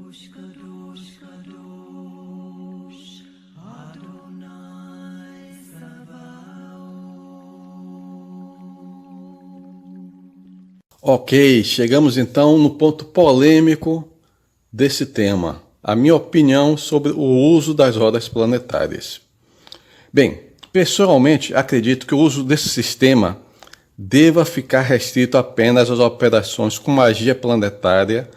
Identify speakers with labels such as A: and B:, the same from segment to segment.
A: Kadosh, Kadosh, Adonai Sabaoth.
B: Ok, chegamos então no ponto polêmico desse tema, a minha opinião sobre o uso das rodas planetárias. Bem, pessoalmente acredito que o uso desse sistema deva ficar restrito apenas às operações com magia planetária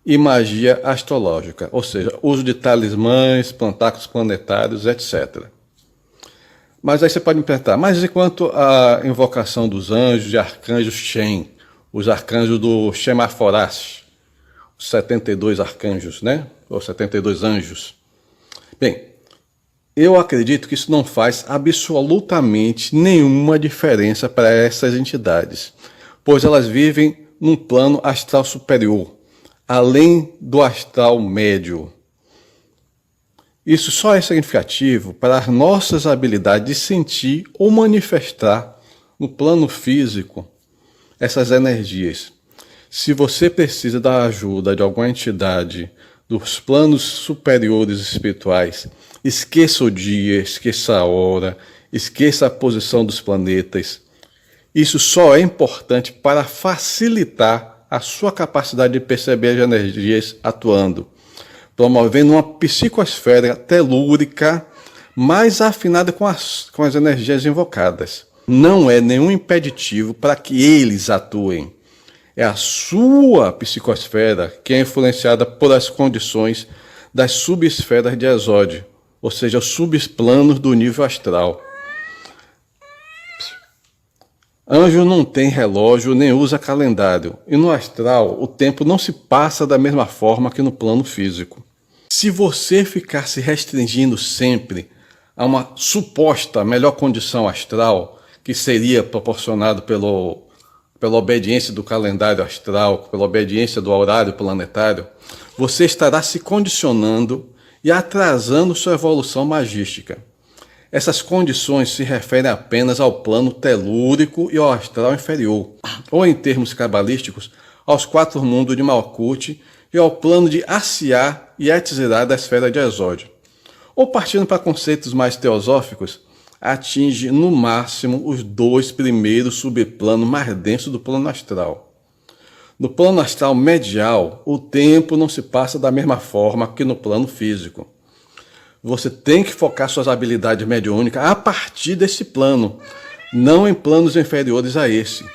B: e magia astrológica, ou seja, uso de talismãs, plantáculos planetários, etc. Mas aí você pode me perguntar, mas e quanto à invocação dos anjos e arcanjos Shen, os arcanjos do Shemaforash, os 72 arcanjos, né? Ou 72 anjos? Bem, eu acredito que isso não faz absolutamente nenhuma diferença para essas entidades, pois elas vivem num plano astral superior, além do astral médio. Isso só é significativo para as nossas habilidades de sentir ou manifestar no plano físico essas energias. Se você precisa da ajuda de alguma entidade dos planos superiores espirituais, esqueça o dia, esqueça a hora, esqueça a posição dos planetas. Isso só é importante para facilitar a sua capacidade de perceber as energias atuando, promovendo uma psicosfera telúrica mais afinada com as energias invocadas. Não é nenhum impeditivo para que eles atuem. É a sua psicosfera que é influenciada por as condições das subesferas de Exódio, ou seja, os subplanos do nível astral. Anjo não tem relógio nem usa calendário, e no astral o tempo não se passa da mesma forma que no plano físico. Se você ficar se restringindo sempre a uma suposta melhor condição astral, que seria proporcionado pela obediência do calendário astral, pela obediência do horário planetário, você estará se condicionando e atrasando sua evolução magística. Essas condições se referem apenas ao plano telúrico e ao astral inferior, ou em termos cabalísticos, aos 4 mundos de Malkuth e ao plano de Asiá e Etzirá da esfera de Exódio. Ou partindo para conceitos mais teosóficos, atinge no máximo os 2 primeiros subplanos mais densos do plano astral. No plano astral medial, o tempo não se passa da mesma forma que no plano físico. Você tem que focar suas habilidades mediúnicas a partir desse plano, não em planos inferiores a esse.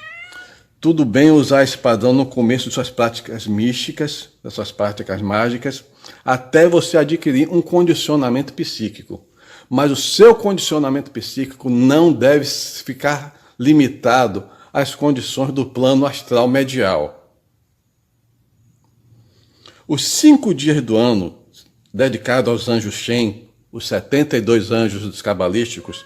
B: Tudo bem usar esse padrão no começo de suas práticas místicas, das suas práticas mágicas, até você adquirir um condicionamento psíquico. Mas o seu condicionamento psíquico não deve ficar limitado às condições do plano astral medial. Os 5 dias do ano dedicados aos anjos Shen, os 72 anjos dos cabalísticos,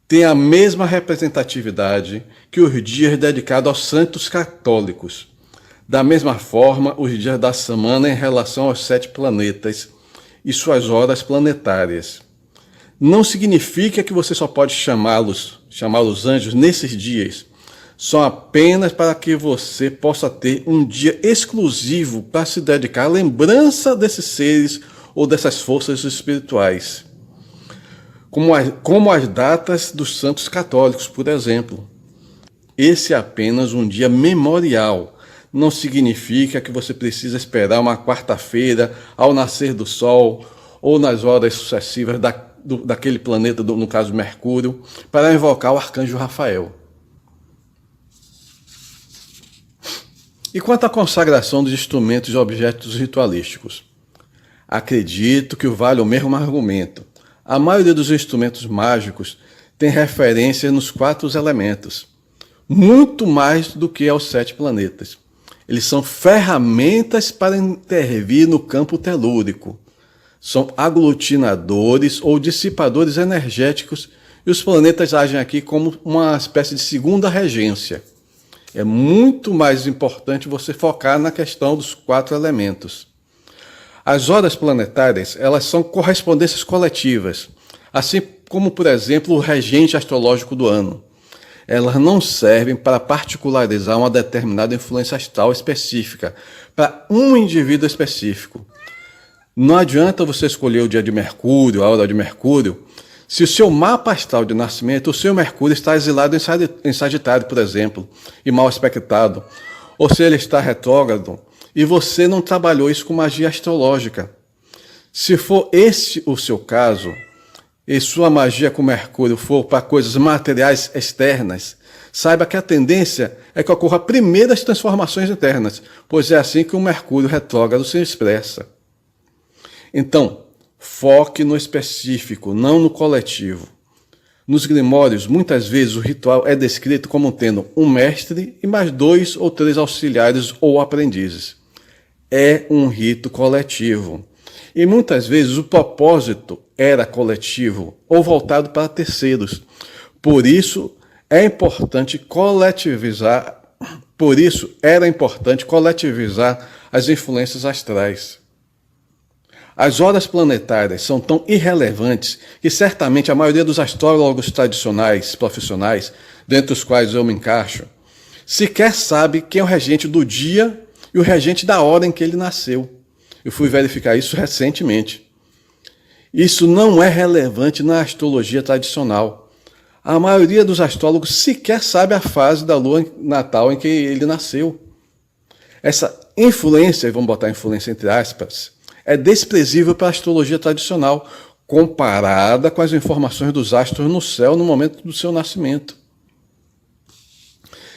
B: têm a mesma representatividade que os dias dedicados aos santos católicos. Da mesma forma, os dias da semana em relação aos 7 planetas e suas horas planetárias. Não significa que você só pode chamá-los anjos nesses dias. São apenas para que você possa ter um dia exclusivo para se dedicar à lembrança desses seres ou dessas forças espirituais. Como as datas dos santos católicos, por exemplo. Esse é apenas um dia memorial. Não significa que você precisa esperar uma quarta-feira ao nascer do sol ou nas horas sucessivas daquele planeta, no caso Mercúrio, para invocar o arcanjo Rafael. E quanto à consagração dos instrumentos e objetos ritualísticos? Acredito que vale o mesmo argumento. A maioria dos instrumentos mágicos tem referência nos 4 elementos, muito mais do que aos 7 planetas. Eles são ferramentas para intervir no campo telúrico. São aglutinadores ou dissipadores energéticos e os planetas agem aqui como uma espécie de segunda regência. É muito mais importante você focar na questão dos 4 elementos. As horas planetárias, elas são correspondências coletivas, assim como, por exemplo, o regente astrológico do ano. Elas não servem para particularizar uma determinada influência astral específica, para um indivíduo específico. Não adianta você escolher o dia de Mercúrio, a hora de Mercúrio, se o seu mapa astral de nascimento, o seu Mercúrio está exilado em Sagitário, por exemplo, e mal aspectado, ou se ele está retrógrado, e você não trabalhou isso com magia astrológica. Se for esse o seu caso, e sua magia com Mercúrio for para coisas materiais externas, saiba que a tendência é que ocorra primeiro as transformações internas, pois é assim que o Mercúrio retrógrado se expressa. Então, foque no específico, não no coletivo. Nos grimórios, muitas vezes o ritual é descrito como tendo um mestre e mais 2 ou 3 auxiliares ou aprendizes. É um rito coletivo. E muitas vezes o propósito era coletivo ou voltado para terceiros. Por isso era importante coletivizar as influências astrais. As horas planetárias são tão irrelevantes que certamente a maioria dos astrólogos tradicionais, profissionais, dentre os quais eu me encaixo, sequer sabe quem é o regente do dia e o regente da hora em que ele nasceu. Eu fui verificar isso recentemente. Isso não é relevante na astrologia tradicional. A maioria dos astrólogos sequer sabe a fase da lua natal em que ele nasceu. Essa influência, vamos botar influência entre aspas, é desprezível para a astrologia tradicional, comparada com as informações dos astros no céu no momento do seu nascimento.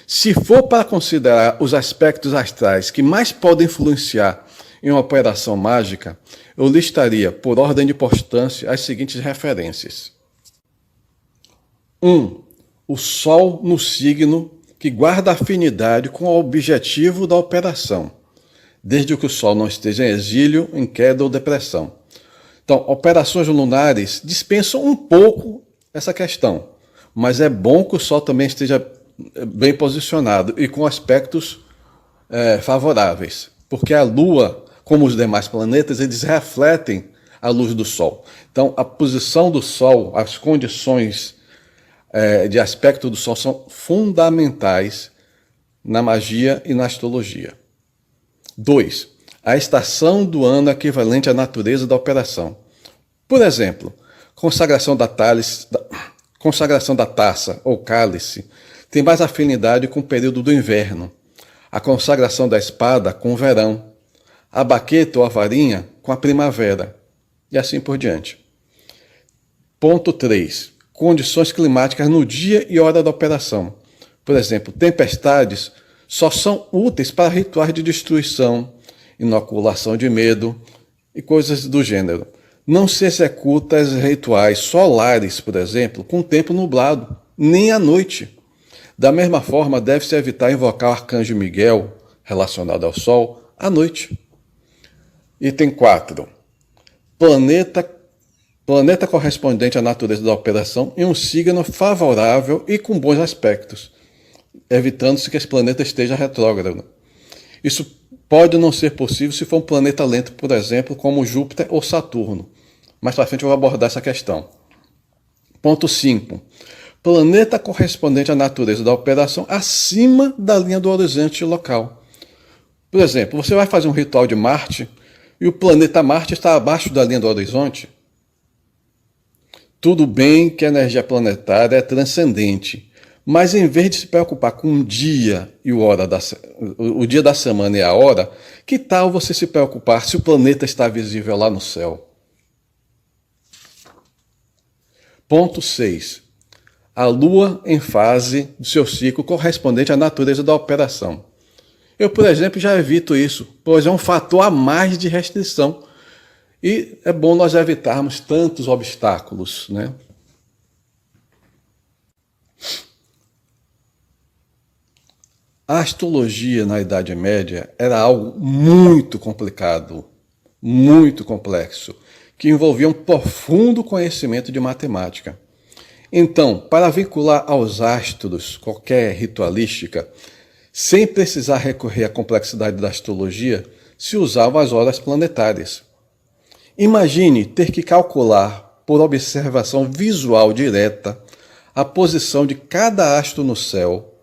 B: Se for para considerar os aspectos astrais que mais podem influenciar em uma operação mágica, eu listaria, por ordem de importância, as seguintes referências. 1. O Sol no signo que guarda afinidade com o objetivo da operação, desde que o Sol não esteja em exílio, em queda ou depressão. Então, operações lunares dispensam um pouco essa questão, mas é bom que o Sol também esteja bem posicionado e com aspectos favoráveis, porque a Lua, como os demais planetas, eles refletem a luz do Sol. Então, a posição do Sol, as condições de aspecto do Sol são fundamentais na magia e na astrologia. 2. A estação do ano equivalente à natureza da operação. Por exemplo, consagração da taça ou cálice tem mais afinidade com o período do inverno. A consagração da espada com o verão. A baqueta ou a varinha com a primavera. E assim por diante. Ponto 3. Condições climáticas no dia e hora da operação. Por exemplo, tempestades só são úteis para rituais de destruição, inoculação de medo e coisas do gênero. Não se executa os rituais solares, por exemplo, com o tempo nublado, nem à noite. Da mesma forma, deve-se evitar invocar o arcanjo Miguel, relacionado ao Sol, à noite. Item 4. Planeta correspondente à natureza da operação em um signo favorável e com bons aspectos, evitando-se que esse planeta esteja retrógrado. Isso pode não ser possível se for um planeta lento, por exemplo, como Júpiter ou Saturno. Mais para frente eu vou abordar essa questão. Ponto 5. Planeta correspondente à natureza da operação acima da linha do horizonte local. Por exemplo, você vai fazer um ritual de Marte e o planeta Marte está abaixo da linha do horizonte. Tudo bem que a energia planetária é transcendente, mas em vez de se preocupar com o dia e o dia da semana e a hora, que tal você se preocupar se o planeta está visível lá no céu? Ponto 6. A Lua em fase do seu ciclo correspondente à natureza da operação. Eu, por exemplo, já evito isso, pois é um fator a mais de restrição. E é bom nós evitarmos tantos obstáculos, né? A astrologia na Idade Média era algo muito complicado, muito complexo, que envolvia um profundo conhecimento de matemática. Então, para vincular aos astros qualquer ritualística, sem precisar recorrer à complexidade da astrologia, se usavam as horas planetárias. Imagine ter que calcular, por observação visual direta, a posição de cada astro no céu,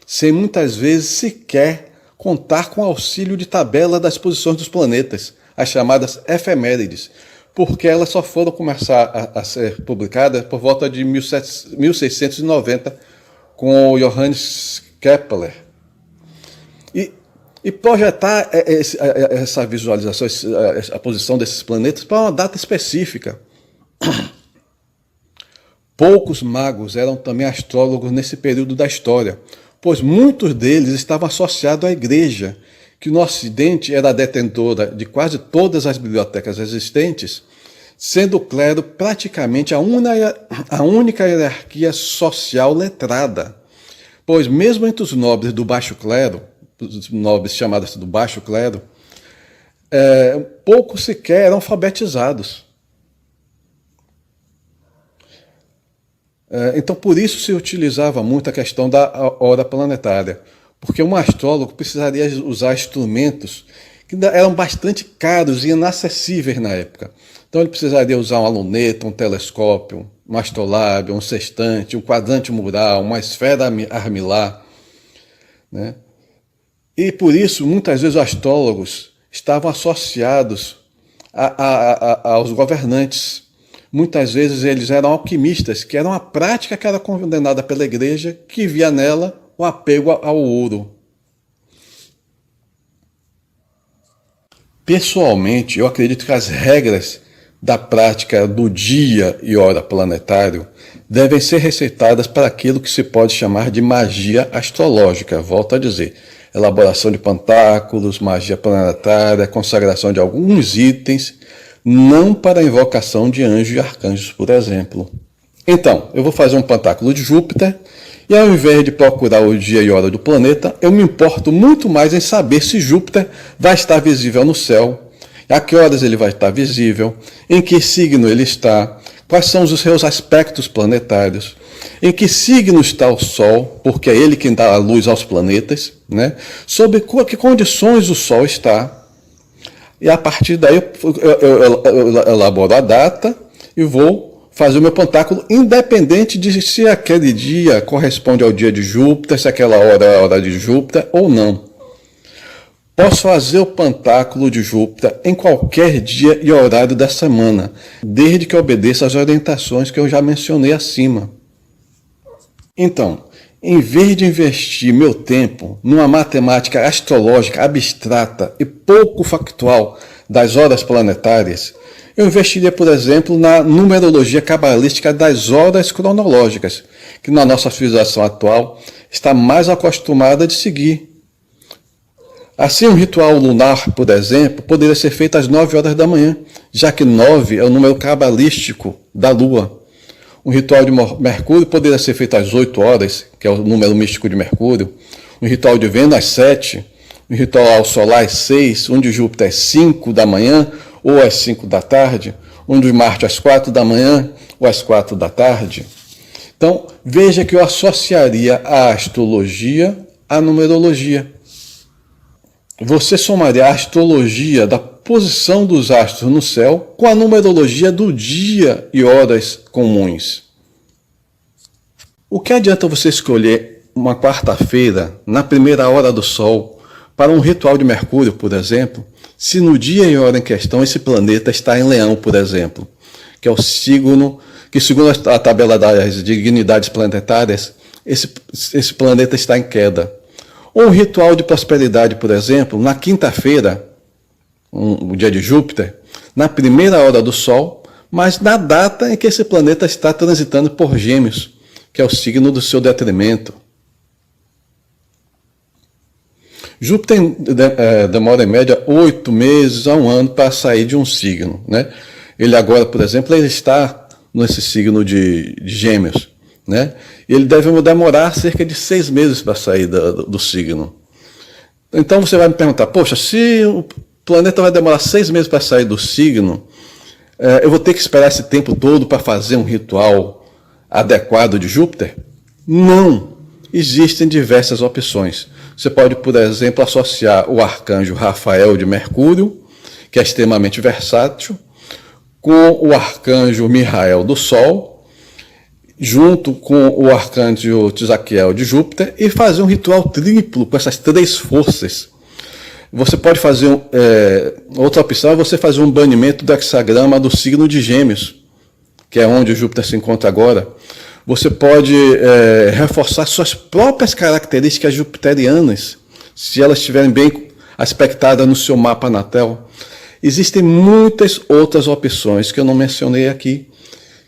B: sem muitas vezes sequer contar com o auxílio de tabela das posições dos planetas, as chamadas efemérides, porque elas só foram começar a ser publicadas por volta de 1690 com o Johannes Kepler. E projetar essa visualização, a posição desses planetas para uma data específica. Poucos magos eram também astrólogos nesse período da história, pois muitos deles estavam associados à igreja, que no Ocidente era detentora de quase todas as bibliotecas existentes, sendo o clero praticamente a única hierarquia social letrada, pois mesmo entre os nobres do baixo clero, os nobres chamados do baixo clero, poucos sequer eram alfabetizados. Então, por isso se utilizava muito a questão da hora planetária, porque um astrólogo precisaria usar instrumentos que eram bastante caros e inacessíveis na época. Então, ele precisaria usar uma luneta, um telescópio, um astrolábio, um sextante, um quadrante mural, uma esfera armilar, né? E por isso, muitas vezes, os astrólogos estavam associados aos governantes. Muitas vezes eles eram alquimistas, que era uma prática que era condenada pela igreja, que via nela o apego ao ouro. Pessoalmente, eu acredito que as regras da prática do dia e hora planetário devem ser receitadas para aquilo que se pode chamar de magia astrológica. Volto a dizer, elaboração de pantáculos, magia planetária, consagração de alguns itens, não para a invocação de anjos e arcanjos, por exemplo. Então, eu vou fazer um pantáculo de Júpiter, e ao invés de procurar o dia e hora do planeta, eu me importo muito mais em saber se Júpiter vai estar visível no céu, a que horas ele vai estar visível, em que signo ele está, quais são os seus aspectos planetários, em que signo está o Sol, porque é ele quem dá a luz aos planetas, né? Sobre que condições o Sol está. E a partir daí eu elaboro a data e vou fazer o meu pantáculo, independente de se aquele dia corresponde ao dia de Júpiter, se aquela hora é a hora de Júpiter ou não. Posso fazer o pantáculo de Júpiter em qualquer dia e horário da semana, desde que obedeça às orientações que eu já mencionei acima. Então, em vez de investir meu tempo numa matemática astrológica abstrata e pouco factual das horas planetárias, eu investiria, por exemplo, na numerologia cabalística das horas cronológicas, que na nossa civilização atual está mais acostumada de seguir. Assim, um ritual lunar, por exemplo, poderia ser feito às 9 horas da manhã, já que 9 é o número cabalístico da Lua. Um ritual de Mercúrio poderia ser feito às 8 horas, que é o número místico de Mercúrio. Um ritual de Vênus às 7. Um ritual solar às 6. Um de Júpiter às 5 da manhã ou às 5 da tarde. Um de Marte às 4 da manhã ou às 4 da tarde. Então, veja que eu associaria a astrologia à numerologia. Você somaria a astrologia da posição dos astros no céu com a numerologia do dia e horas comuns. O que adianta você escolher uma quarta-feira, na primeira hora do Sol, para um ritual de Mercúrio, por exemplo, se no dia e hora em questão esse planeta está em Leão, por exemplo, que é o signo que, segundo a tabela das dignidades planetárias, esse planeta está em queda. Ou um ritual de prosperidade, por exemplo, na quinta-feira, o dia de Júpiter, na primeira hora do Sol, mas na data em que esse planeta está transitando por Gêmeos, que é o signo do seu detrimento. Júpiter demora em média 8 meses a 1 ano para sair de um signo, né? Ele agora, por exemplo, ele está nesse signo de Gêmeos, né? Ele deve demorar cerca de 6 meses para sair do signo. Então você vai me perguntar, poxa, se o planeta vai demorar 6 meses para sair do signo, eu vou ter que esperar esse tempo todo para fazer um ritual adequado de Júpiter? Não! Existem diversas opções. Você pode, por exemplo, associar o arcanjo Rafael de Mercúrio, que é extremamente versátil, com o arcanjo Mihael do Sol, junto com o arcanjo Tzaquiel de Júpiter, e fazer um ritual triplo com essas 3 forças. Você pode fazer outra opção é você fazer um banimento do hexagrama do signo de Gêmeos, que é onde o Júpiter se encontra agora. Você pode reforçar suas próprias características jupiterianas, se elas estiverem bem aspectadas no seu mapa natal. Existem muitas outras opções que eu não mencionei aqui,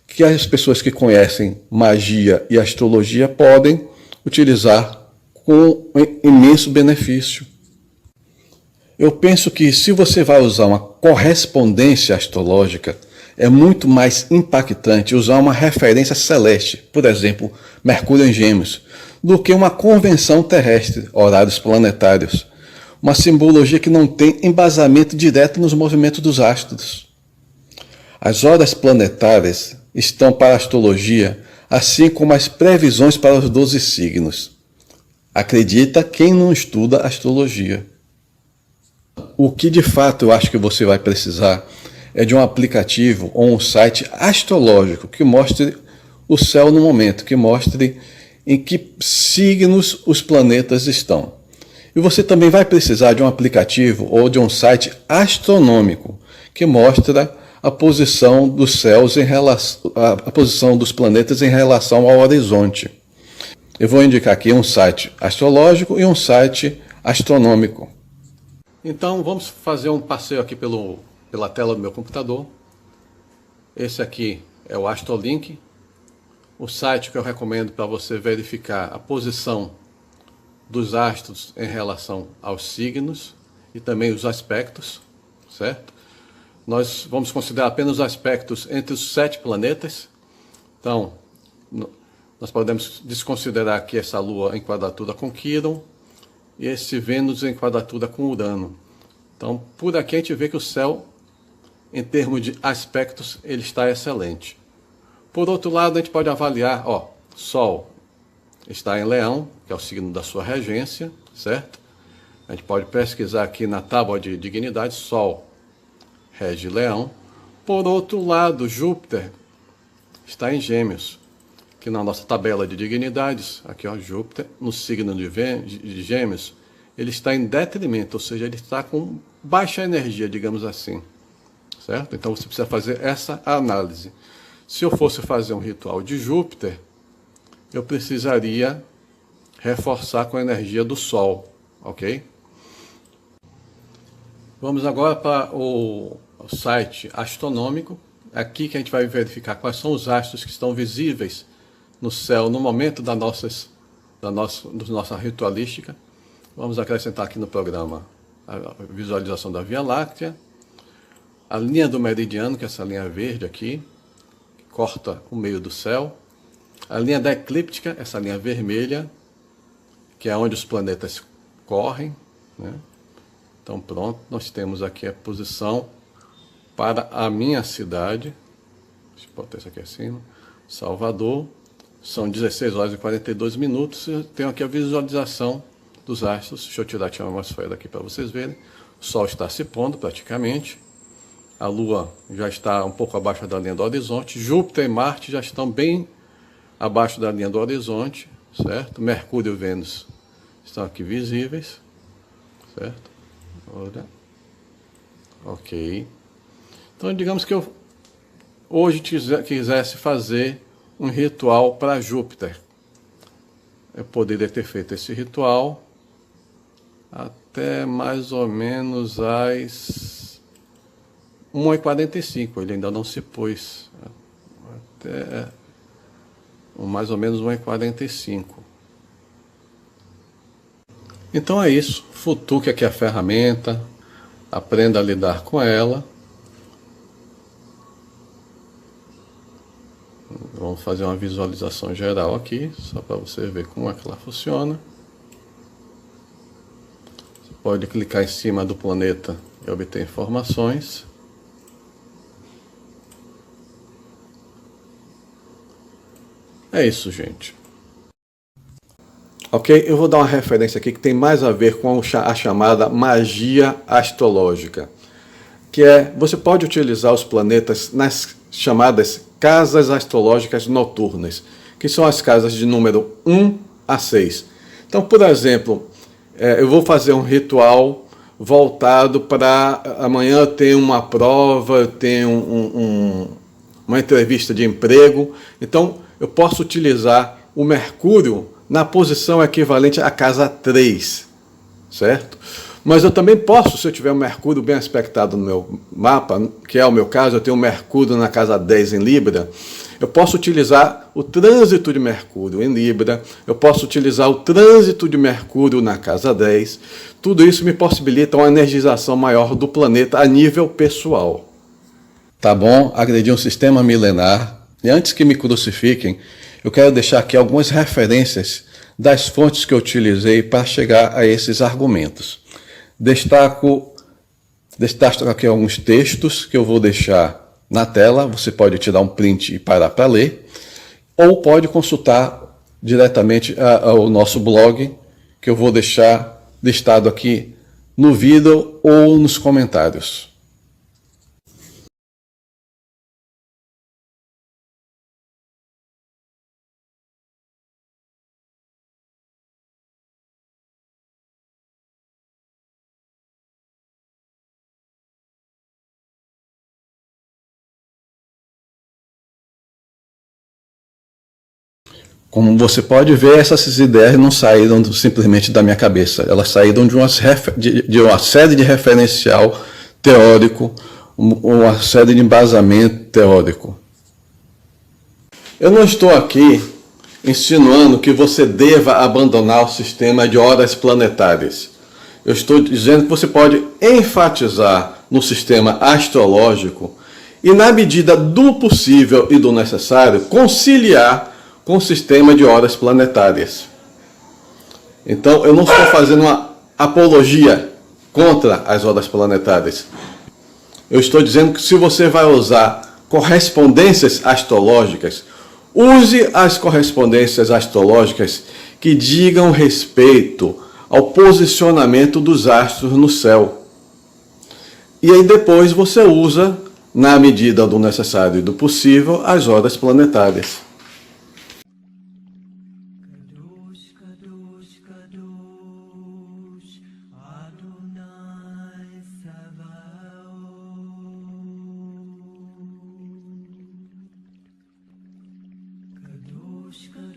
B: que as pessoas que conhecem magia e astrologia podem utilizar com imenso benefício. Eu penso que se você vai usar uma correspondência astrológica, é muito mais impactante usar uma referência celeste, por exemplo, Mercúrio em Gêmeos, do que uma convenção terrestre, horários planetários, uma simbologia que não tem embasamento direto nos movimentos dos astros. As horas planetárias estão para a astrologia, assim como as previsões para os 12 signos. Acredita quem não estuda astrologia. O que de fato eu acho que você vai precisar é de um aplicativo ou um site astrológico que mostre o céu no momento, que mostre em que signos os planetas estão. E você também vai precisar de um aplicativo ou de um site astronômico que mostra a posição dos céus a posição dos planetas em relação ao horizonte. Eu vou indicar aqui um site astrológico e um site astronômico. Então vamos fazer um passeio aqui pela tela do meu computador. Esse aqui é o Astrolink, o site que eu recomendo para você verificar a posição dos astros em relação aos signos e também os aspectos, certo? Nós vamos considerar apenas os aspectos entre os 7 planetas. Então, nós podemos desconsiderar aqui essa Lua em quadratura com Quirón e esse Vênus em quadratura com Urano. Então, por aqui a gente vê que o céu, em termos de aspectos, ele está excelente. Por outro lado, a gente pode avaliar, Sol está em Leão, que é o signo da sua regência, certo? A gente pode pesquisar aqui na tábua de dignidade, Sol rege Leão. Por outro lado, Júpiter está em Gêmeos, que na nossa tabela de dignidades, aqui Júpiter, no signo de Gêmeos, ele está em detrimento, ou seja, ele está com baixa energia, digamos assim, certo? Então você precisa fazer essa análise. Se eu fosse fazer um ritual de Júpiter, eu precisaria reforçar com a energia do Sol, ok? Vamos agora para o site astronômico. Aqui que a gente vai verificar quais são os astros que estão visíveis no céu no momento da nossa ritualística. Vamos acrescentar aqui no programa a visualização da Via Láctea, a linha do meridiano, que é essa linha verde aqui, que corta o meio do céu, a linha da eclíptica, essa linha vermelha, que é onde os planetas correm, né? Então pronto, nós temos aqui a posição para a minha cidade, deixa eu botar isso aqui acima, Salvador, são 16 horas e 42 minutos, eu tenho aqui a visualização dos astros. Deixa eu tirar a atmosfera aqui para vocês verem. O Sol está se pondo praticamente, a Lua já está um pouco abaixo da linha do horizonte, Júpiter e Marte já estão bem abaixo da linha do horizonte, certo? Mercúrio e Vênus estão aqui visíveis, certo? Olha. Ok. Então, digamos que eu hoje quisesse fazer um ritual para Júpiter. Eu poderia ter feito esse ritual até mais ou menos às 1h45. Ele ainda não se pôs. Até mais ou menos 1h45. Então é isso. Futuque aqui a ferramenta. Aprenda a lidar com ela. Vamos fazer uma visualização geral aqui, só para você ver como é que ela funciona. Você pode clicar em cima do planeta e obter informações. É isso, gente. Ok? Eu vou dar uma referência aqui que tem mais a ver com a chamada magia astrológica, que é, você pode utilizar os planetas nas chamadas casas astrológicas noturnas, que são as casas de número 1 a 6. Então, por exemplo, eu vou fazer um ritual voltado para amanhã eu tenho uma prova, eu tenho uma entrevista de emprego. Então, eu posso utilizar o Mercúrio na posição equivalente à casa 3, certo? Mas eu também posso, se eu tiver um Mercúrio bem aspectado no meu mapa, que é o meu caso, eu tenho um Mercúrio na casa 10 em Libra, eu posso utilizar o trânsito de Mercúrio em Libra, eu posso utilizar o trânsito de Mercúrio na casa 10. Tudo isso me possibilita uma energização maior do planeta a nível pessoal. Tá bom? Agredi um sistema milenar. E antes que me crucifiquem, eu quero deixar aqui algumas referências das fontes que eu utilizei para chegar a esses argumentos. Destaco aqui alguns textos que eu vou deixar na tela. Você pode tirar um print e parar para ler, ou pode consultar diretamente o nosso blog, que eu vou deixar listado aqui no vídeo ou nos comentários. Como você pode ver, essas ideias não saíram simplesmente da minha cabeça. Elas saíram de uma série de referencial teórico, uma série de embasamento teórico. Eu não estou aqui insinuando que você deva abandonar o sistema de horas planetárias. Eu estou dizendo que você pode enfatizar no sistema astrológico e, na medida do possível e do necessário, conciliar com o sistema de horas planetárias. Então, eu não estou fazendo uma apologia contra as horas planetárias. Eu estou dizendo que se você vai usar correspondências astrológicas, use as correspondências astrológicas que digam respeito ao posicionamento dos astros no céu. E aí depois você usa, na medida do necessário e do possível, as horas planetárias.
A: Kadosh, Kadosh, Kadosh, Adonai Sabaoth. Kadosh, Kadosh.